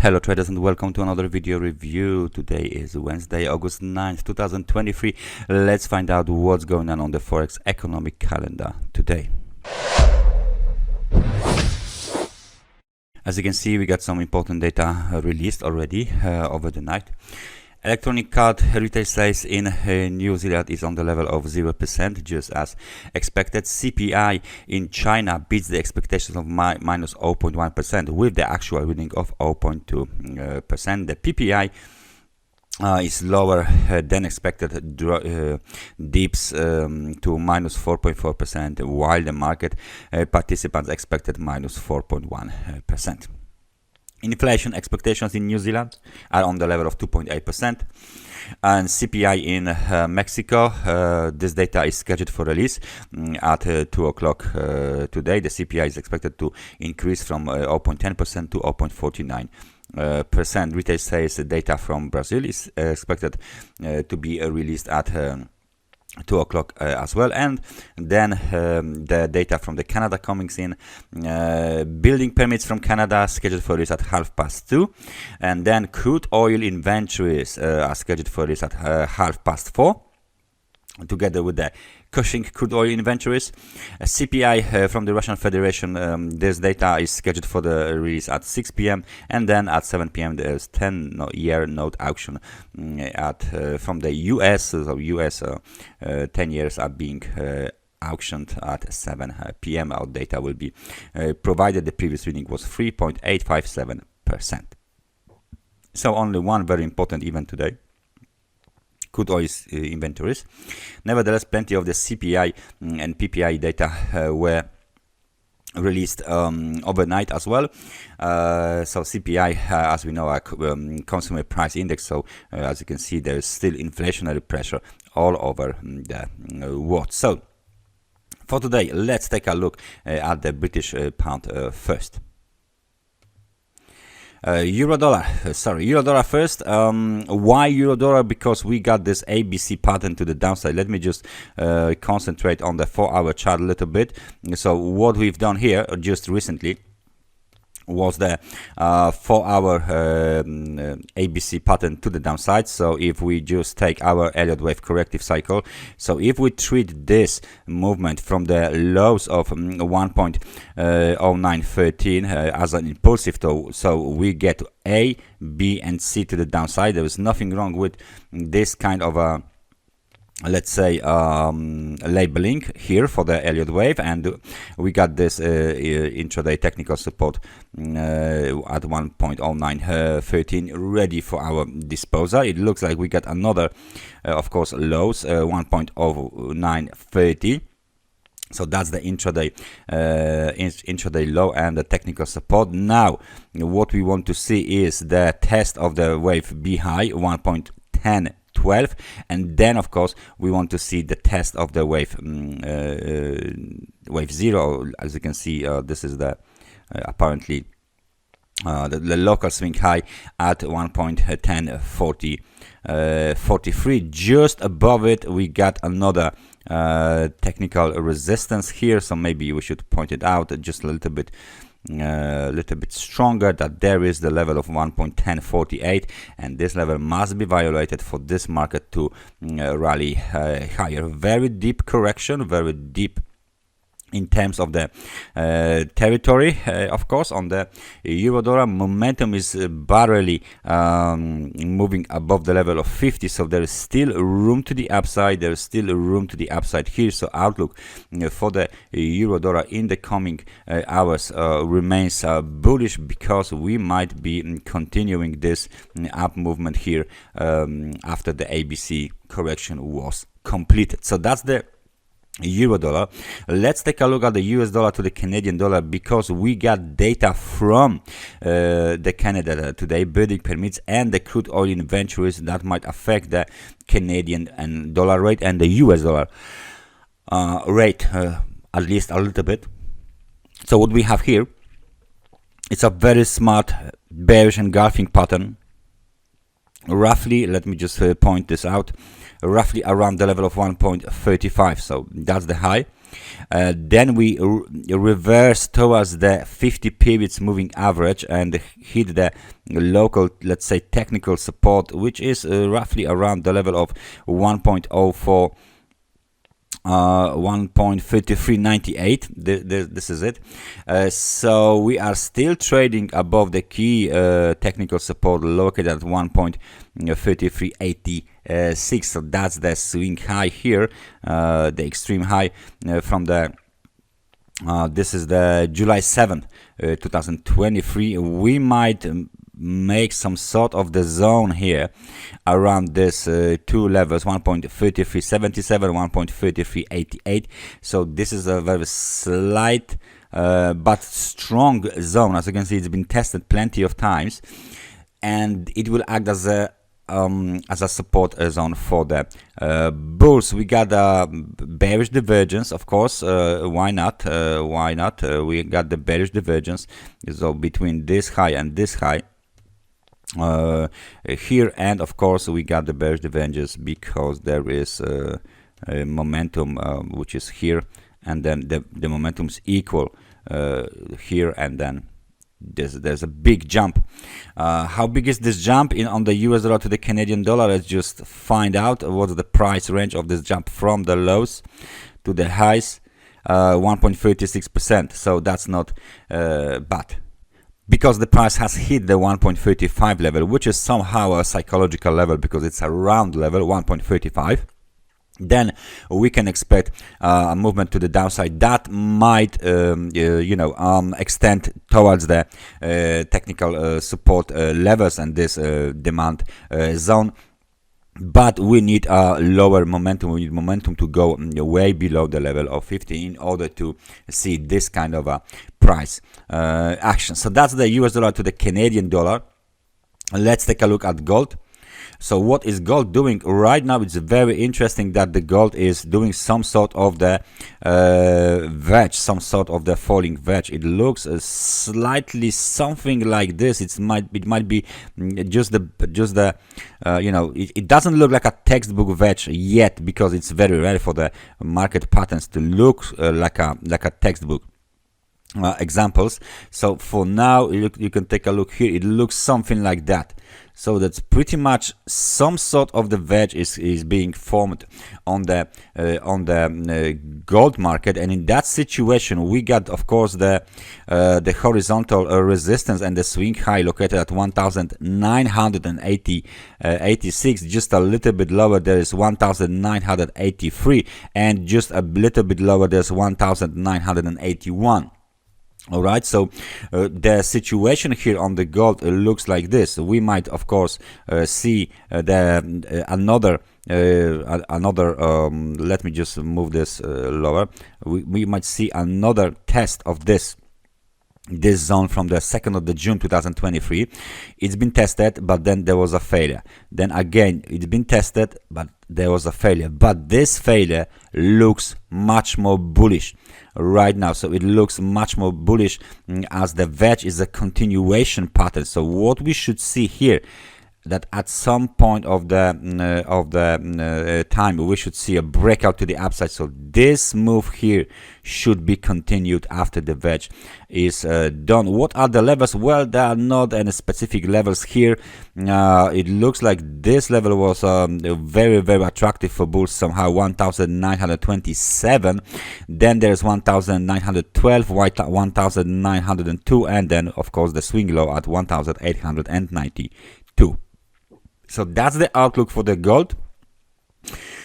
Hello traders and welcome to another video review. Today is Wednesday, August 9th, 2023. Let's find out what's going on the Forex economic calendar today. As you can see, we got some important data released already over the night. Electronic card retail sales in New Zealand is on the level of 0%, just as expected. CPI in China beats the expectations of minus 0.1% with the actual reading of 0.2%. The PPI is lower than expected, dips to minus 4.4%, while the market participants expected minus 4.1%. Inflation expectations in New Zealand are on the level of 2.8%, and CPI in Mexico, this data is scheduled for release at 2 o'clock today. The CPI is expected to increase from 0.10% to 0.49%. Retail sales data from Brazil is expected to be released at 2 o'clock as well, and then the data from the Canada coming in. Building permits from Canada scheduled for release at 2:30, and then crude oil inventories are scheduled for release at 4:30, together with the Cushing crude oil inventories. CPI from the Russian Federation, this data is scheduled for the release at 6 p.m. and then at 7 p.m. there's 10-year note auction from the US. So US 10 years are being auctioned at 7 p.m. Our data will be provided. The previous reading was 3.857%. So only one very important event today: crude oil inventories. Nevertheless, plenty of the CPI and PPI data were released overnight as well. So CPI, as we know, are consumer price index. So as you can see, there is still inflationary pressure all over the world. So for today, let's take a look at the British pound first. Euro dollar first. Why euro dollar? Because we got this ABC pattern to the downside. Let me just concentrate on the 4-hour chart a little bit. So what we've done here just recently was the 4-hour ABC pattern to the downside. So if we just take our Elliott wave corrective cycle, so if we treat this movement from the lows of 1.0913 as an impulsive toe, so we get A, B and C to the downside. There is nothing wrong with this kind of a, let's say, labeling here for the Elliott wave, and we got this intraday technical support at 1.0913 ready for our disposal. It looks like we got another, of course, lows 1.0930. So that's the intraday low and the technical support. Now what we want to see is the test of the wave B high 1.1012, and then of course we want to see the test of the wave wave 0. As you can see, this is the apparently the local swing high at 1.1043. Just above it we got another technical resistance here, so maybe we should point it out just a little bit stronger, that there is the level of 1.1048, and this level must be violated for this market to rally higher. Very deep correction, very deep in terms of the territory. Of course, on the euro dollar, momentum is barely moving above the level of 50, so there is still room to the upside. There is still room to the upside here. So outlook for the euro dollar in the coming hours remains bullish, because we might be continuing this up movement here after the ABC correction was completed. So that's the euro dollar. Let's take a look at the US dollar to the Canadian dollar, because we got data from the Canada today, building permits and the crude oil inventories that might affect the Canadian and dollar rate and the US dollar rate at least a little bit. So what we have here, it's a very smart bearish engulfing pattern, roughly, let me just point this out, roughly around the level of 1.35. so that's the high. Then we reverse towards the 50 pivots moving average and hit the local, let's say, technical support, which is roughly around the level of 1.04 1.3398. This is it. So we are still trading above the key technical support located at 1.3386. So that's the swing high here, the extreme high from the this is the July 7th 2023. We might make some sort of the zone here around this two levels, 1.3377, 1.3388. So this is a very slight but strong zone. As you can see, it's been tested plenty of times, and it will act as a support zone for the bulls. We got a bearish divergence, of course. Why not? We got the bearish divergence, so between this high and this high here, and of course we got the bearish divergence because there is a momentum which is here, and then the momentum is equal here, and then there's a big jump. How big is this jump on the US dollar to the Canadian dollar? Let's just find out what's the price range of this jump from the lows to the highs. 1.36%. So that's not bad, because the price has hit the 1.35 level, which is somehow a psychological level because it's a round level, 1.35. Then we can expect a movement to the downside that might extend towards the technical support levels and this demand zone. But we need a lower momentum. We need momentum to go way below the level of 50 in order to see this kind of a price action. So that's the US dollar to the Canadian dollar. Let's take a look at gold. So what is gold doing right now? It's very interesting that the gold is doing some sort of the wedge, some sort of the falling wedge. It looks slightly something like this. It might be just the it doesn't look like a textbook wedge yet, because it's very rare for the market patterns to look like a textbook examples. So for now, you can take a look here. It looks something like that. So that's pretty much some sort of the wedge is being formed on the gold market, and in that situation we got, of course, the horizontal resistance and the swing high located at 1,986. Just a little bit lower there is 1,983, and just a little bit lower there's 1,981. All right, so the situation here on the gold looks like this. We might, of course, see another. Let me just move this lower. We might see another test of this zone from the 2nd of June 2023. It's been tested, but then there was a failure. Then again, it's been tested, but there was a failure. But this failure looks much more bullish right now. So it looks much more bullish as the wedge is a continuation pattern. So what we should see here, that at some point of the time we should see a breakout to the upside. So this move here should be continued after the wedge is done. What are the levels? Well, there are not any specific levels here. It looks like this level was very, very attractive for bulls somehow, 1,927. Then there's 1,912, 1,902, and then of course the swing low at 1,892. So that's the outlook for the gold.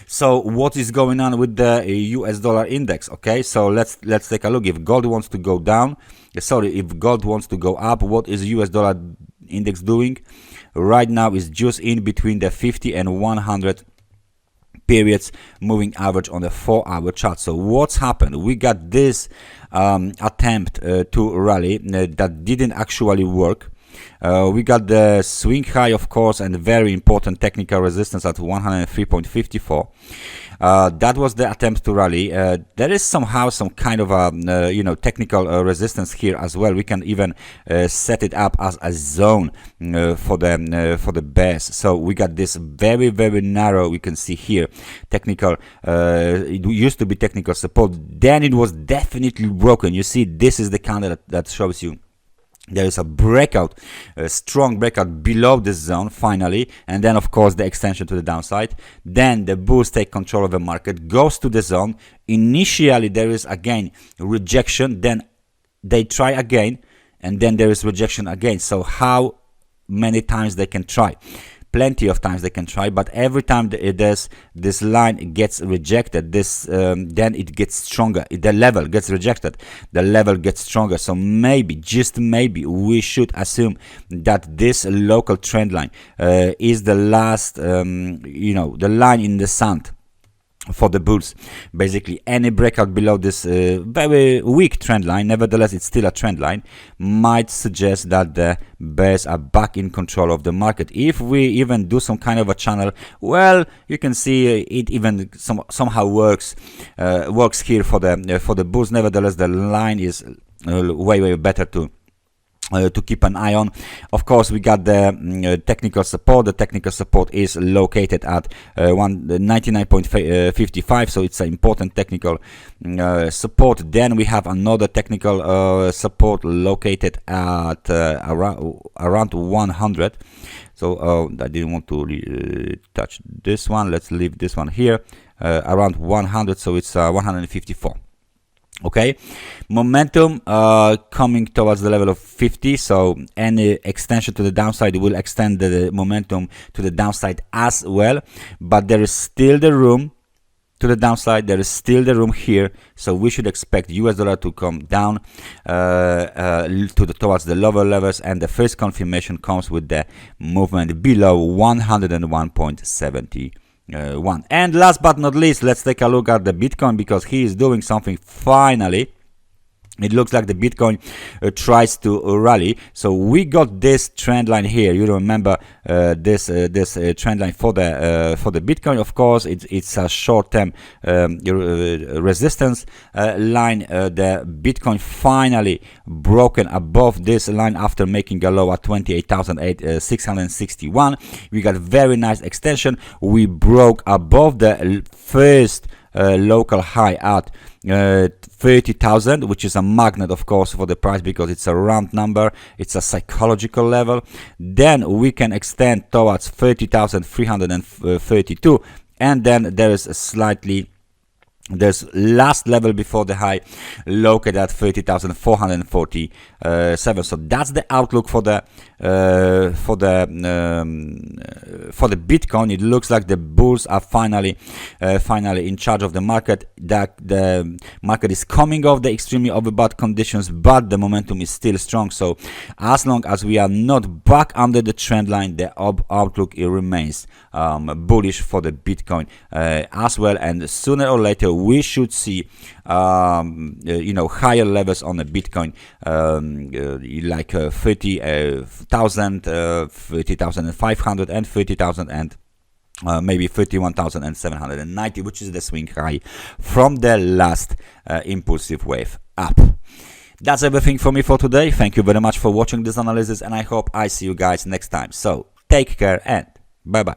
So what is going on with the US dollar index? Okay, so let's take a look. If gold wants to go down, if gold wants to go up, what is US dollar index doing? Right now is just in between the 50 and 100 periods moving average on the 4-hour chart. So what's happened? We got this attempt to rally that didn't actually work. We got the swing high, of course, and very important technical resistance at 103.54. That was the attempt to rally. There is somehow some kind of a technical resistance here as well. We can even set it up as a zone for the bears. So we got this very narrow. We can see here technical. It used to be technical support. Then it was definitely broken. You see, this is the candle that shows you there is a breakout, a strong breakout below this zone finally, and then of course the extension to the downside. Then the bulls take control of the market, goes to the zone. Initially there is again rejection, then they try again, and then there is rejection again. So how many times they can try? Plenty of times they can try, but every time this line gets rejected, then it gets stronger. The level gets rejected, the level gets stronger. So maybe, just maybe, we should assume that this local trend line is the last, the line in the sand for the bulls. Basically any breakout below this very weak trend line, nevertheless it's still a trend line, might suggest that the bears are back in control of the market. If we even do some kind of a channel, well, you can see it even somehow works here for the bulls. Nevertheless the line is way better to keep an eye on. Of course, we got the technical support. The technical support is located at 99.55, so it's an important technical support. Then we have another technical support located at around 100. So I didn't want to touch this one. Let's leave this one here, around 100. So it's 154. Okay, momentum coming towards the level of 50, so any extension to the downside will extend the momentum to the downside as well, but there is still the room to the downside. There is still the room here, so we should expect US dollar to come down towards the lower levels, and the first confirmation comes with the movement below 101.70. And last but not least, let's take a look at the Bitcoin, because he is doing something finally. It looks like the Bitcoin tries to rally. So we got this trend line here. You remember this trend line for the Bitcoin. Of course, it's a short-term resistance line. The Bitcoin finally broken above this line after making a low at 28,661. We got very nice extension. We broke above the first local high at 30,000, which is a magnet, of course, for the price, because it's a round number, it's a psychological level. Then we can extend towards 30,332, and then there is a slightly, there's last level before the high located at 30,447. So that's the outlook for the Bitcoin. It looks like the bulls are finally in charge of the market. That the market is coming off the extremely overbought conditions, but the momentum is still strong. So as long as we are not back under the trend line, the outlook it remains bullish for the Bitcoin as well. And sooner or later we should see higher levels on the Bitcoin, like 30,000, 30,500, and 30,000, and maybe 31,790, which is the swing high from the last impulsive wave up. That's everything for me for today. Thank you very much for watching this analysis, and I hope I see you guys next time. So take care and bye bye.